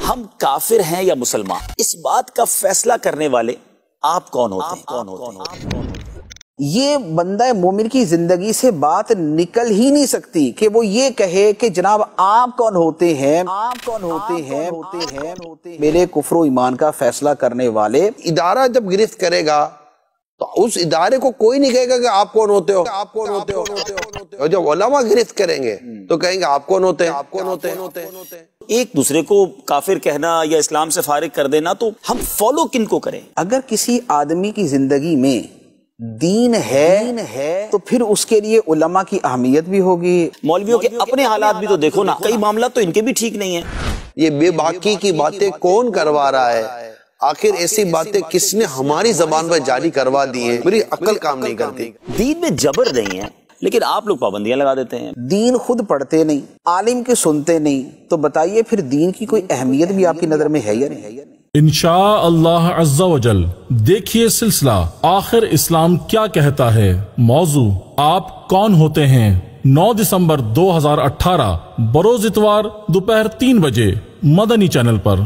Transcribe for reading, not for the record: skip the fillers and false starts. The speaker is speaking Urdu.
ہم کافر ہیں یا مسلمان، اس بات کا فیصلہ کرنے والے آپ کون ہوتے ہیں؟ یہ بندہ مومن کی زندگی سے بات نکل ہی نہیں سکتی کہ وہ یہ کہے کہ جناب آپ کون ہوتے ہیں، آپ کون ہوتے ہیں۔ میرے کفر و ایمان کا فیصلہ کرنے والے ادارہ جب گرفت کرے گا تو اس ادارے کو کوئی نہیں کہے گا کہ آپ کون ہوتے ہو، آپ کون ہوتے ہو۔ اور جب علماء گرفت کریں گے تو کہیں گے آپ کون ہوتے ہیں، آپ کون ہوتے ہیں۔ ایک دوسرے کو کافر کہنا یا اسلام سے فارغ کر دینا، تو ہم فالو کن کو کریں؟ اگر کسی آدمی کی زندگی میں دین ہے تو پھر اس کے لیے علماء کی اہمیت بھی ہوگی۔ مولویوں کے اپنے حالات بھی تو دیکھو نا، کئی معاملات تو ان کے بھی ٹھیک نہیں ہیں۔ یہ بے باکی کی باتیں کون کروا رہا ہے؟ آخر ایسی باتیں کس نے ہماری زبان پر جاری کروا دی ہیں؟ میری عقل کام نہیں کرتی۔ دین میں جبر نہیں ہے، لیکن آپ لوگ پابندیاں لگا دیتے ہیں۔ دین خود پڑھتے نہیں، عالم کے سنتے نہیں، تو بتائیے پھر دین کی کوئی اہمیت بھی آپ کی نظر میں ہے یا نہیں؟ انشاء اللہ عز و جل دیکھیے سلسلہ آخر اسلام کیا کہتا ہے، موضوع آپ کون ہوتے ہیں، 9 دسمبر 2018 بروز اتوار دوپہر 3 بجے مدنی چینل پر۔